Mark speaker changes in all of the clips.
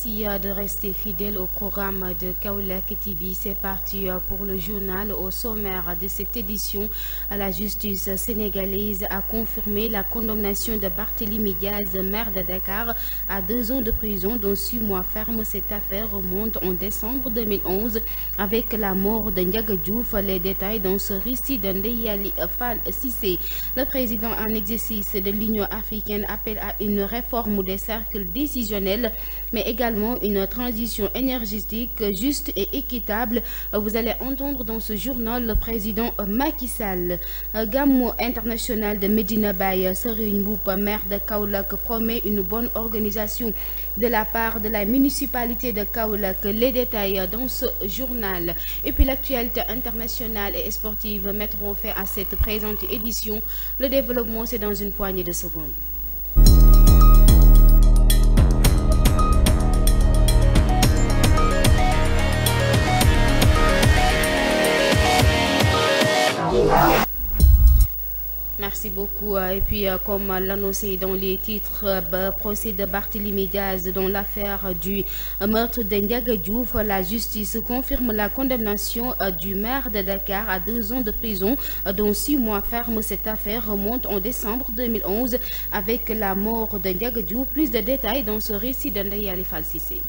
Speaker 1: Merci de rester fidèle au programme de Kaolack TV. C'est parti pour le journal. Au sommaire de cette édition, la justice sénégalaise a confirmé la condamnation de Barthélémy Diaz, maire de Dakar, à 2 ans de prison, dont 6 mois ferme. Cette affaire remonte en décembre 2011 avec la mort de Ndiaga Diouf. Les détails dans ce récit de Ndeye Ali Fall Cissé. Le président en exercice de l'Union africaine appelle à une réforme des cercles décisionnels, mais également une transition énergétique juste et équitable. Vous allez entendre dans ce journal le président Macky Sall. Gamou international de Medina Baye, Serigne Mboup, maire de Kaolack, promet une bonne organisation de la part de la municipalité de Kaolack. Les détails dans ce journal. Et puis l'actualité internationale et sportive mettront fin à cette présente édition. Le développement, c'est dans une poignée de secondes. Merci beaucoup. Et puis, comme l'annoncé dans les titres, procès de Barthélémy Diaz dans l'affaire du meurtre de Ndiaga Diouf, la justice confirme la condamnation du maire de Dakar à 2 ans de prison, dont 6 mois ferme. Cette affaire remonte en décembre 2011 avec la mort de Ndiaga Diouf. Plus de détails dans ce récit de Ndeye Ali Fall Cissé.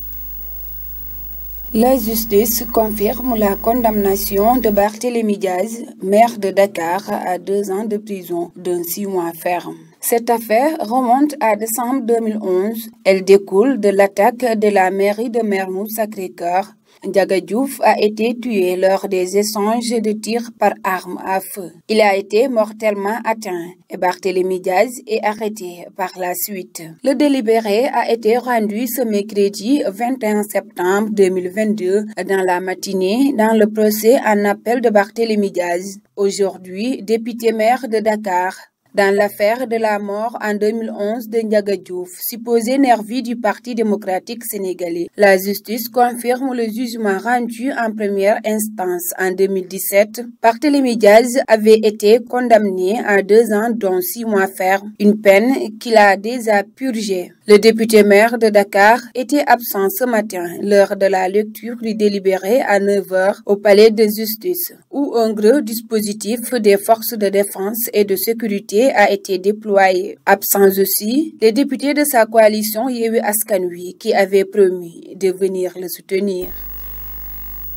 Speaker 2: La justice confirme la condamnation de Barthélémy Diaz, maire de Dakar, à 2 ans de prison, dont 6 mois ferme. Cette affaire remonte à décembre 2011. Elle découle de l'attaque de la mairie de Mermoz Sacré-Cœur. Ndiaga Diouf a été tué lors des échanges de tirs par arme à feu. Il a été mortellement atteint et Barthélémy Diaz est arrêté par la suite. Le délibéré a été rendu ce mercredi 21 septembre 2022 dans la matinée dans le procès en appel de Barthélémy Diaz, aujourd'hui député maire de Dakar. Dans l'affaire de la mort en 2011 de Ndiaga Diouf, supposé nervi du Parti démocratique sénégalais, la justice confirme le jugement rendu en première instance en 2017. Barthélémy Diaz avait été condamné à 2 ans dont 6 mois ferme, une peine qu'il a déjà purgée. Le député maire de Dakar était absent ce matin lors de la lecture du délibéré à 9 h au palais de justice, où un gros dispositif des forces de défense et de sécurité a été déployé. Absents aussi, les députés de sa coalition Yewwi Askan Wi qui avaient promis de venir le soutenir.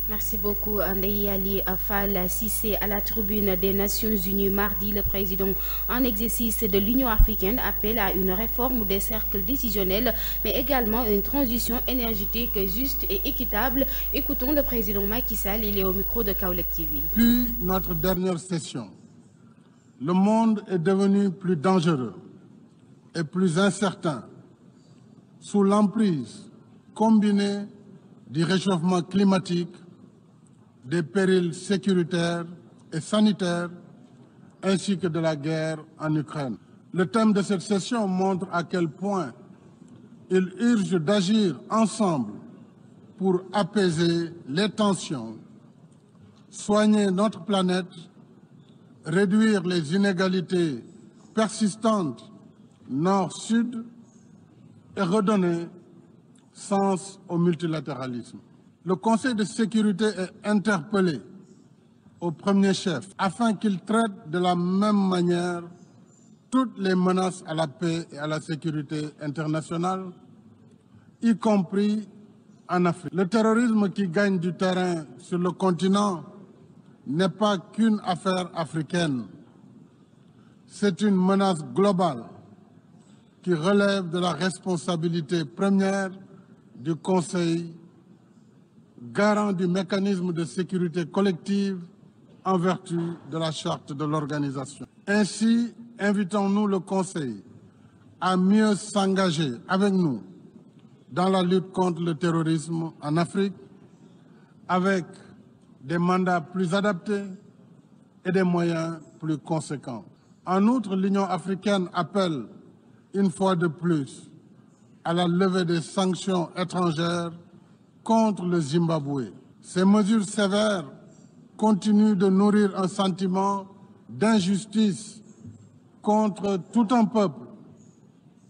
Speaker 1: Merci beaucoup, Ndeye Ali Fall Cissé. À la tribune des Nations Unies mardi, le président en exercice de l'Union africaine appelle à une réforme des cercles décisionnels, mais également une transition énergétique juste et équitable. Écoutons le président Macky Sall, il est au micro de Kaolack TV.
Speaker 3: Depuis notre dernière session, le monde est devenu plus dangereux et plus incertain sous l'emprise combinée du réchauffement climatique, des périls sécuritaires et sanitaires, ainsi que de la guerre en Ukraine. Le thème de cette session montre à quel point il urge d'agir ensemble pour apaiser les tensions, soigner notre planète, réduire les inégalités persistantes nord-sud et redonner sens au multilatéralisme. Le Conseil de sécurité est interpellé au premier chef afin qu'il traite de la même manière toutes les menaces à la paix et à la sécurité internationale, y compris en Afrique. Le terrorisme qui gagne du terrain sur le continent n'est pas qu'une affaire africaine. C'est une menace globale qui relève de la responsabilité première du Conseil, garant du mécanisme de sécurité collective en vertu de la charte de l'organisation. Ainsi, invitons-nous le Conseil à mieux s'engager avec nous dans la lutte contre le terrorisme en Afrique, avec des mandats plus adaptés et des moyens plus conséquents. En outre, l'Union africaine appelle une fois de plus à la levée des sanctions étrangères contre le Zimbabwe. Ces mesures sévères continuent de nourrir un sentiment d'injustice contre tout un peuple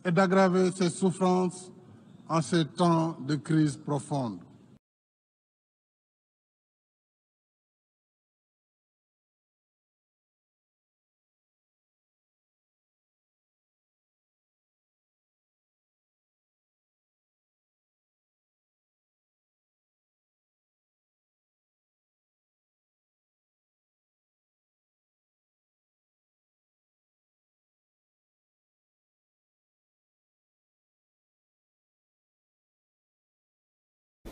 Speaker 3: et d'aggraver ses souffrances en ces temps de crise profonde.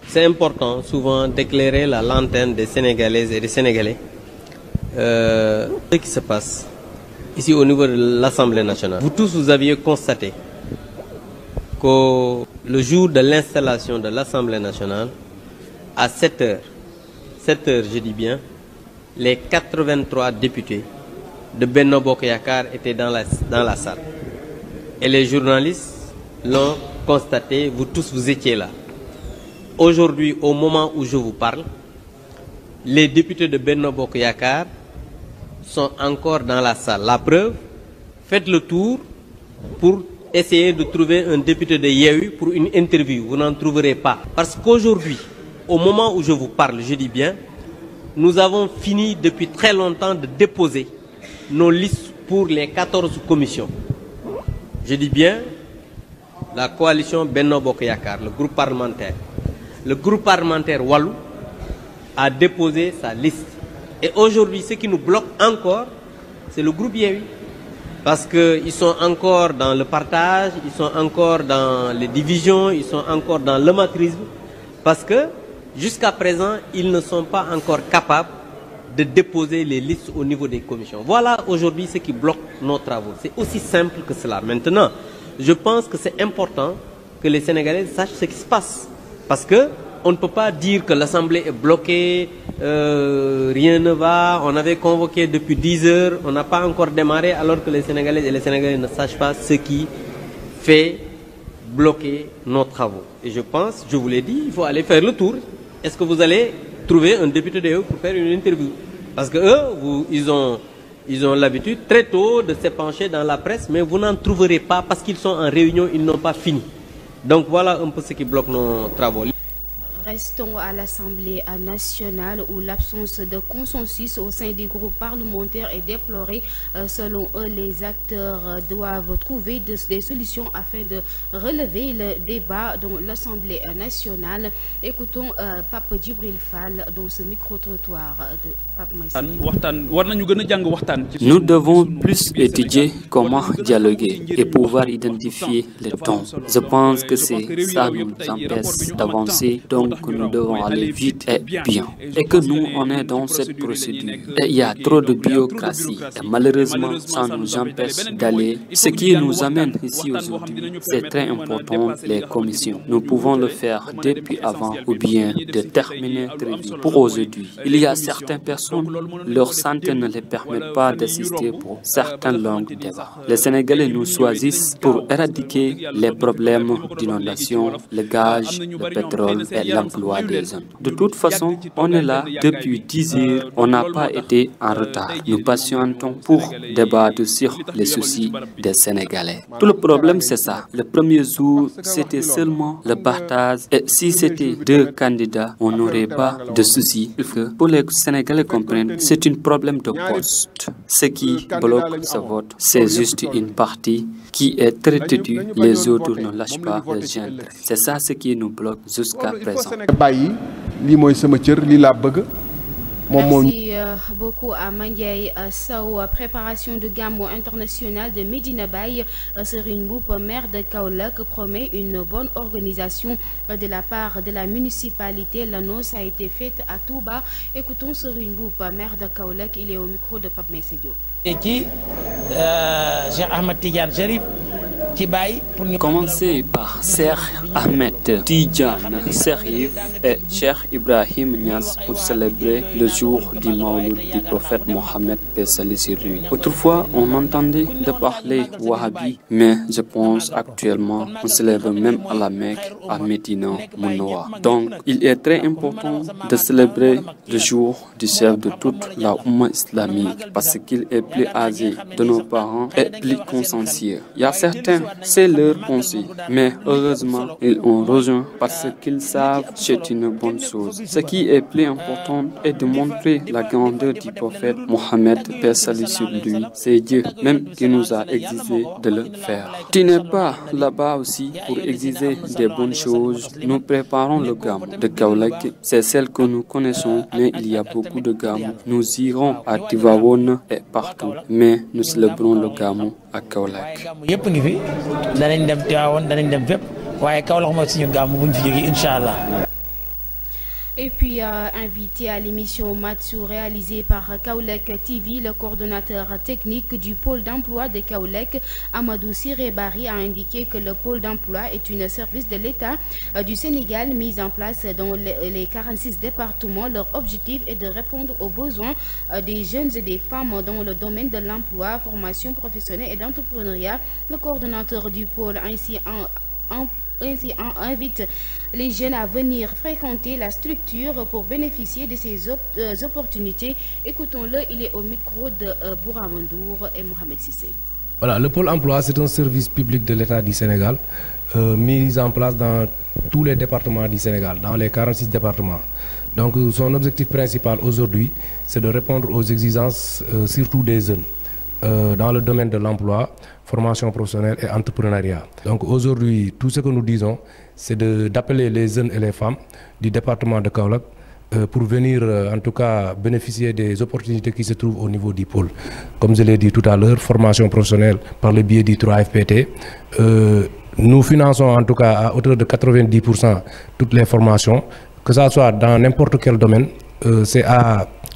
Speaker 4: C'est important souvent d'éclairer la lanterne des Sénégalaises et des Sénégalais. Ce qui se passe ici au niveau de l'Assemblée nationale. Vous tous, vous aviez constaté que le jour de l'installation de l'Assemblée nationale, à 7h, je dis bien, les 83 députés de Benno Bokk Yakaar étaient dans la salle. Et les journalistes l'ont constaté, vous tous, vous étiez là. Aujourd'hui, au moment où je vous parle, les députés de Benno Bokk Yakaar sont encore dans la salle. La preuve, faites le tour pour essayer de trouver un député de Yewwi pour une interview. Vous n'en trouverez pas. Parce qu'aujourd'hui, au moment où je vous parle, je dis bien, nous avons fini depuis très longtemps de déposer nos listes pour les 14 commissions. Je dis bien, la coalition Benno Bokk Yakaar, le groupe parlementaire. Le groupe parlementaire Wallu a déposé sa liste. Et aujourd'hui, ce qui nous bloque encore, c'est le groupe Yewwi. Parce qu'ils sont encore dans le partage, ils sont encore dans les divisions, ils sont encore dans l'amateurisme. Parce que, jusqu'à présent, ils ne sont pas encore capables de déposer les listes au niveau des commissions. Voilà aujourd'hui ce qui bloque nos travaux. C'est aussi simple que cela. Maintenant, je pense que c'est important que les Sénégalais sachent ce qui se passe. Parce que on ne peut pas dire que l'Assemblée est bloquée, rien ne va, on avait convoqué depuis 10 heures, on n'a pas encore démarré alors que les Sénégalais et les Sénégalais ne sachent pas ce qui fait bloquer nos travaux. Et je pense, je vous l'ai dit, il faut aller faire le tour. Est-ce que vous allez trouver un député de eux pour faire une interview? Parce que eux, ils ont l'habitude très tôt de s'épancher dans la presse, mais vous n'en trouverez pas parce qu'ils sont en réunion, ils n'ont pas fini. Donc voilà un peu ce qui bloque nos travaux.
Speaker 1: Restons à l'Assemblée nationale où l'absence de consensus au sein des groupes parlementaires est déplorée. Selon eux, les acteurs doivent trouver des solutions afin de relever le débat dans l'Assemblée nationale. Écoutons Pape Djibril Fall dans ce micro-trottoir de Pape Maïssa.
Speaker 5: Nous devons plus étudier comment dialoguer et pouvoir identifier les tons. Je pense que c'est ça qui nous empêche d'avancer. Donc nous devons aller vite et bien. Et que nous, on est dans cette procédure. Et il y a trop de bureaucratie. Et malheureusement, ça nous empêche d'aller. Ce qui nous amène ici aujourd'hui, c'est très important, les commissions. Nous pouvons le faire depuis avant ou bien de terminer très vite. Pour aujourd'hui, il y a certaines personnes, leur santé ne les permet pas d'assister pour certains longs débats. Les Sénégalais nous choisissent pour éradiquer les problèmes d'inondation, le gaz, le pétrole et l'emploi des jeunes. De toute façon, on est là depuis 10 heures, on n'a pas été en retard. Nous patientons pour débattre sur les soucis des Sénégalais. Tout le problème, c'est ça. Le premier jour, c'était seulement le partage. Et si c'était 2 candidats, on n'aurait pas de soucis. Pour les Sénégalais comprennent, c'est un problème de poste. Ce qui bloque ce vote, c'est juste une partie qui est très têtue. Les autres ne lâchent pas le gendre. C'est ça ce qui nous bloque jusqu'à présent.
Speaker 1: Merci beaucoup à Mandiaye Sow. Préparation de Gamou international de Medina Baye. Serigne Mboup, maire de Kaolack, promet une bonne organisation de la part de la municipalité. L'annonce a été faite à Touba. Écoutons Serigne Mboup, maire de Kaolack. Il est au micro de Pape Messedio.
Speaker 5: Commencez par Cheikh Ahmed Tidiane Serif et Cheikh Ibrahim Niass pour célébrer le jour du Mawlid du prophète Mohammed, paix salut sur lui. Autrefois, on entendait de parler Wahhabi, mais je pense actuellement on célèbre même à la Mecque, à Médina, Mounoua. Donc, il est très important de célébrer le jour du chef de toute la Oumma islamique parce qu'il est plus âgé de nos parents et plus consciencieux. Il y a certains bien, c'est leur conseil. Mais heureusement, ils ont rejoint parce qu'ils savent que c'est une bonne chose. Ce qui est plus important est de montrer la grandeur du prophète Mohammed, paix salut sur lui. C'est Dieu même qui nous a exigé de le faire. Tu n'es pas là-bas aussi pour exiger des bonnes choses. Nous préparons le gamme de Kaolack. C'est celle que nous connaissons, mais il y a beaucoup de gammes. Nous irons à Tivaouane et partout, mais nous célébrons le gamme à Kaolack.
Speaker 1: Et puis, invité à l'émission Matsou réalisée par Kaolack TV, le coordonnateur technique du pôle d'emploi de Kaolack, Amadou Siré-Bari, a indiqué que le pôle d'emploi est un service de l'État du Sénégal mis en place dans les 46 départements. Leur objectif est de répondre aux besoins des jeunes et des femmes dans le domaine de l'emploi, formation professionnelle et d'entrepreneuriat. Le coordonnateur du pôle ainsi invite les jeunes à venir fréquenter la structure pour bénéficier de ces opportunités. Écoutons-le, il est au micro de Bouramandour et Mohamed Sissé.
Speaker 6: Voilà, le pôle emploi, c'est un service public de l'État du Sénégal, mis en place dans tous les départements du Sénégal, dans les 46 départements. Donc son objectif principal aujourd'hui, c'est de répondre aux exigences surtout des jeunes dans le domaine de l'emploi, formation professionnelle et entrepreneuriat. Donc aujourd'hui, tout ce que nous disons, c'est d'appeler les jeunes et les femmes du département de Kaolack pour venir en tout cas bénéficier des opportunités qui se trouvent au niveau du pôle. Comme je l'ai dit tout à l'heure, formation professionnelle par le biais du 3FPT. Nous finançons en tout cas à hauteur de 90% toutes les formations, que ce soit dans n'importe quel domaine.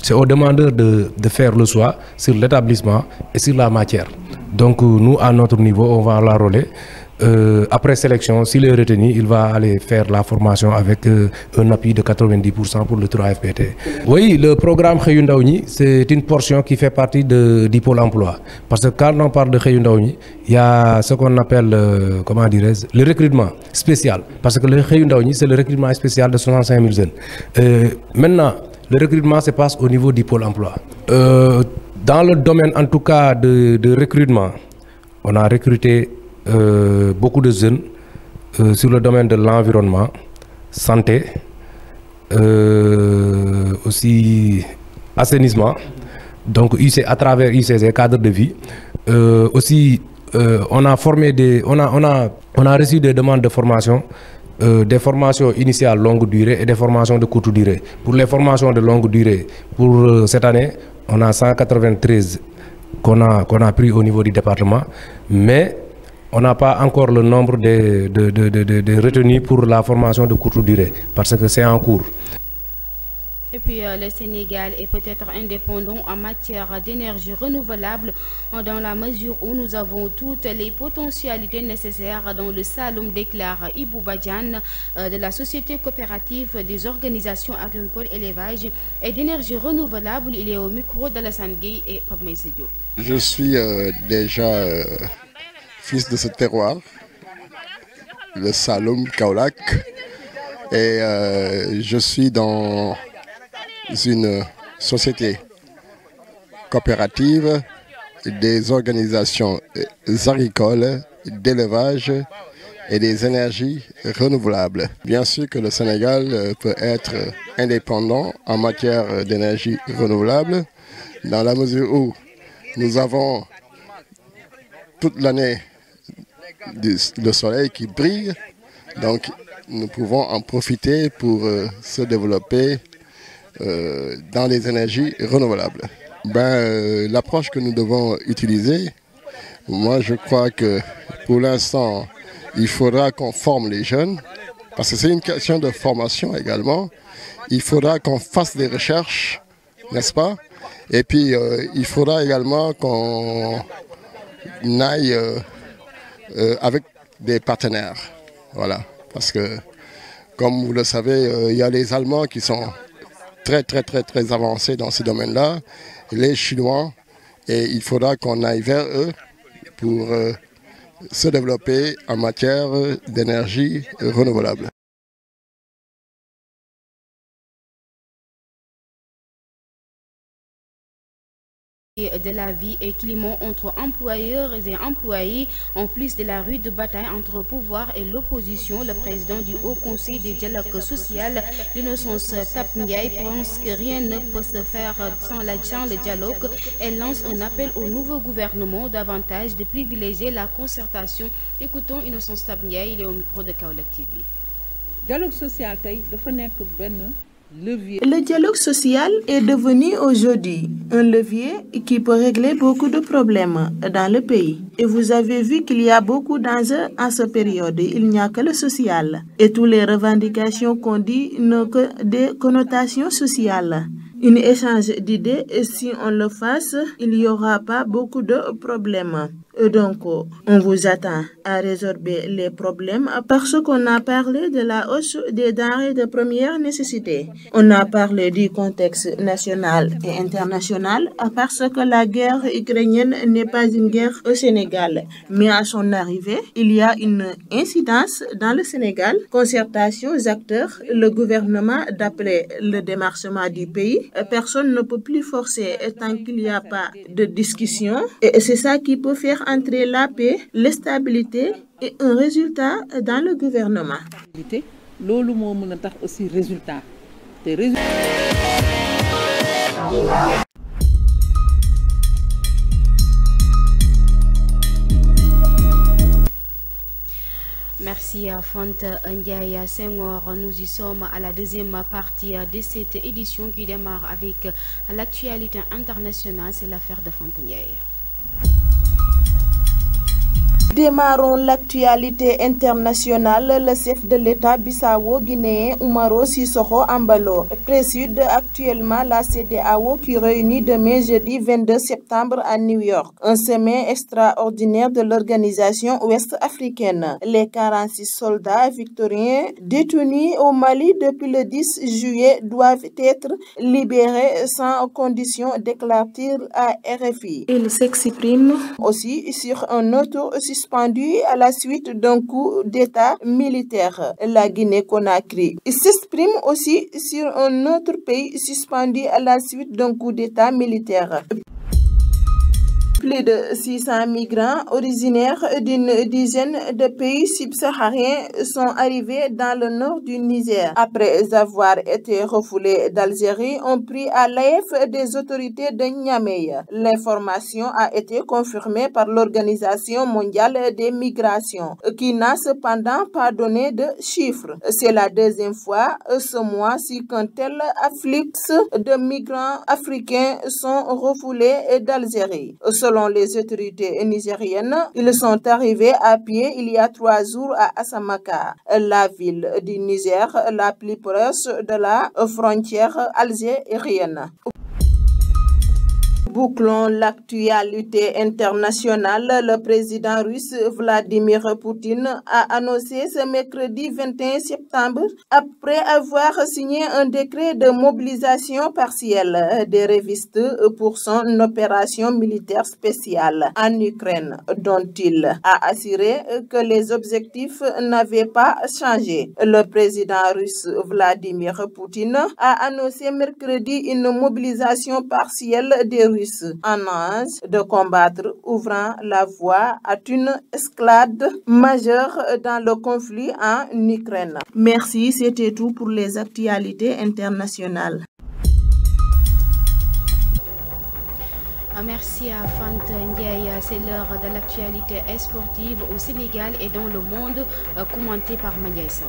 Speaker 6: C'est aux demandeurs de faire le choix sur l'établissement et sur la matière. Donc nous, à notre niveau, on va l'enrôler. Après sélection, s'il est retenu, il va aller faire la formation avec un appui de 90% pour le 3FPT. Oui, le programme Xëyu Ndaw ñi, c'est une portion qui fait partie du pôle emploi. Parce que quand on parle de Xëyu Ndaw ñi, il y a ce qu'on appelle, comment dirais-je, le recrutement spécial. Parce que le Xëyu Ndaw ñi, c'est le recrutement spécial de 65 000 jeunes. Maintenant, le recrutement se passe au niveau du pôle emploi. Dans le domaine en tout cas de recrutement, on a recruté beaucoup de jeunes sur le domaine de l'environnement, santé, aussi assainissement, donc à travers UCG, cadre de vie. Aussi, on a reçu des demandes de formation. Des formations initiales longue durée et des formations de courte durée. Pour les formations de longue durée, pour cette année, on a 193 qu'on a pris au niveau du département, mais on n'a pas encore le nombre de retenus pour la formation de courte durée, parce que c'est en cours.
Speaker 1: Et puis le Sénégal est peut-être indépendant en matière d'énergie renouvelable dans la mesure où nous avons toutes les potentialités nécessaires dans le Saloum, déclare Ibou Badiane de la Société coopérative des organisations agricoles, élevage et d'énergie renouvelable. Il est au micro d'Alassane Gueye et Pape Maïssa Diop.
Speaker 7: Je suis déjà fils de ce terroir, le Saloum Kaolack, et je suis dans une société coopérative des organisations agricoles, d'élevage et des énergies renouvelables. Bien sûr que le Sénégal peut être indépendant en matière d'énergie renouvelable dans la mesure où nous avons toute l'année le soleil qui brille, donc nous pouvons en profiter pour se développer dans les énergies renouvelables. L'approche que nous devons utiliser, moi je crois que pour l'instant, il faudra qu'on forme les jeunes, parce que c'est une question de formation également. Il faudra qu'on fasse des recherches, n'est-ce pas? Et puis il faudra également qu'on aille avec des partenaires. Voilà, parce que comme vous le savez, il y a les Allemands qui sont très avancés dans ce domaine-là, les Chinois, et il faudra qu'on aille vers eux pour se développer en matière d'énergie renouvelable.
Speaker 1: de la vie et climat entre employeurs et employés, en plus de la rude bataille entre le pouvoir et l'opposition. Le président du Haut Conseil du dialogue social, Innocence Ntap Ndiaye, pense que rien ne peut se faire sans le dialogue. Elle lance un appel au nouveau gouvernement davantage de privilégier la concertation. Écoutons Innocence Ntap Ndiaye, il est au micro de Kaolack TV.
Speaker 8: Dialogue social tey dafa nekk benn levier.
Speaker 9: Le dialogue social est devenu aujourd'hui un levier qui peut régler beaucoup de problèmes dans le pays. Et vous avez vu qu'il y a beaucoup d'enjeux en cette période. Il n'y a que le social. Et toutes les revendications qu'on dit n'ont que des connotations sociales. Un échange d'idées, et si on le fasse, il n'y aura pas beaucoup de problèmes. Et donc, on vous attend à résorber les problèmes parce qu'on a parlé de la hausse des denrées de première nécessité. On a parlé du contexte national et international parce que la guerre ukrainienne n'est pas une guerre au Sénégal. Mais à son arrivée, il y a une incidence dans le Sénégal. Concertation aux acteurs, le gouvernement d'appeler le démarchement du pays. Personne ne peut plus forcer tant qu'il n'y a pas de discussion. Et c'est ça qui peut faire entrer la paix, la stabilité et un résultat dans le gouvernement.
Speaker 8: Loolu moo mën a tax aussi résultat.
Speaker 1: Merci à Fanta Ndiaye Senghor. Nous y sommes à la deuxième partie de cette édition qui démarre avec l'actualité internationale. C'est l'affaire de Fanta Ndiaye.
Speaker 9: Démarrons l'actualité internationale. Le chef de l'État bissau-guinéen Umaro Sissoco Embalo préside actuellement la CEDEAO qui réunit demain jeudi 22 septembre à New York. Un sommet extraordinaire de l'organisation ouest-africaine. Les 46 soldats victoriens détenus au Mali depuis le 10 juillet doivent être libérés sans condition, déclare-t-il à RFI. Il s'exprime aussi sur un autre suspendu à la suite d'un coup d'État militaire, la Guinée-Conakry. Il s'exprime aussi sur un autre pays suspendu à la suite d'un coup d'État militaire. Plus de 600 migrants originaires d'une dizaine de pays subsahariens sont arrivés dans le nord du Niger. Après avoir été refoulés d'Algérie, ont pris à l'AF des autorités de Niamey. L'information a été confirmée par l'Organisation mondiale des migrations, qui n'a cependant pas donné de chiffres. C'est la deuxième fois ce mois-ci qu'un tel afflux de migrants africains sont refoulés d'Algérie. Selon les autorités nigériennes, ils sont arrivés à pied il y a 3 jours à Assamaka, la ville du Niger la plus proche de la frontière algérienne. Bouclons l'actualité internationale. Le président russe Vladimir Poutine a annoncé ce mercredi 21 septembre, après avoir signé un décret de mobilisation partielle des révistes pour son opération militaire spéciale en Ukraine, dont il a assuré que les objectifs n'avaient pas changé. Le président russe Vladimir Poutine a annoncé mercredi une mobilisation partielle des Russes en âge de combattre, ouvrant la voie à une escalade majeure dans le conflit en Ukraine. Merci, c'était tout pour les actualités internationales.
Speaker 1: Merci à Fanta Ndiaye. C'est l'heure de l'actualité sportive au Sénégal et dans le monde, commentée par Mandiaye Sow.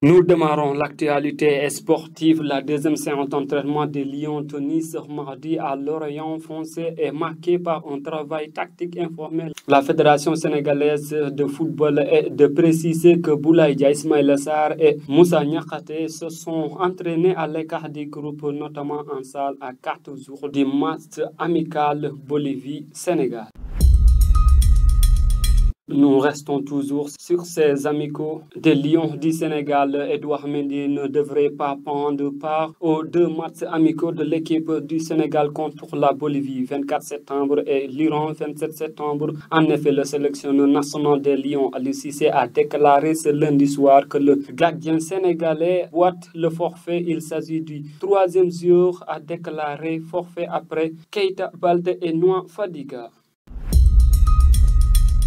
Speaker 5: Nous démarrons l'actualité sportive. La deuxième séance d'entraînement des Lions tenue ce mardi à l'Orient foncé est marquée par un travail tactique informel. La Fédération sénégalaise de football est de préciser que Boulaye Dia, Ismaïla Sarr et Moussa Niakhaté se sont entraînés à l'écart du groupe, notamment en salle à 4 jours du match amical Bolivie-Sénégal. Nous restons toujours sur ces amicaux des Lions du Sénégal. Edouard Mendy ne devrait pas prendre part aux 2 matchs amicaux de l'équipe du Sénégal contre la Bolivie, 24 septembre et l'Iran, 27 septembre. En effet, le sélectionneur national des Lions, Aliou Cissé, a déclaré ce lundi soir que le gardien sénégalais boite le forfait. Il s'agit du 3e joueur à déclarer forfait après Keita Baldé et Noah Fadiga.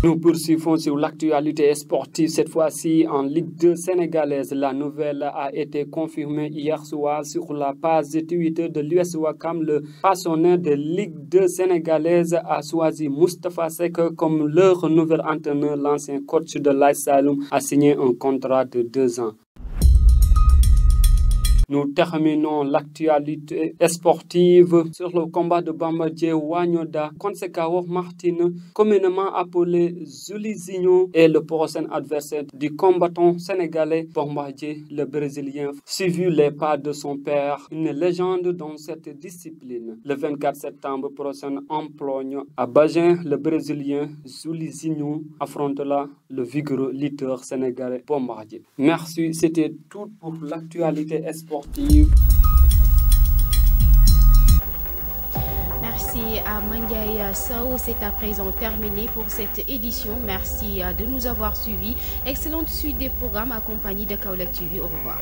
Speaker 5: Nous poursuivons sur l'actualité sportive, cette fois-ci en Ligue 2 sénégalaise. La nouvelle a été confirmée hier soir sur la page Twitter de l'US Ouakam. Le passionné de Ligue 2 sénégalaise a choisi Moustapha Seck comme leur nouvel entraîneur. L'ancien coach de l'AS Saloum a signé un contrat de 2 ans. Nous terminons l'actualité sportive sur le combat de Bombardier Wanyoda contre Sekao Martin, communément appelé Zulizinho, et le prochain adversaire du combattant sénégalais Bombardier, le Brésilien, suivi les pas de son père, une légende dans cette discipline. Le 24 septembre prochain en Pologne, à Bajen, le Brésilien Zulizinho affrontera le vigoureux lutteur sénégalais Bombardier. Merci, c'était tout pour l'actualité sportive.
Speaker 1: Merci à Mandiaye Sow. C'est à présent terminé pour cette édition. Merci de nous avoir suivis. Excellente suite des programmes accompagnés de Kaolack TV. Au revoir.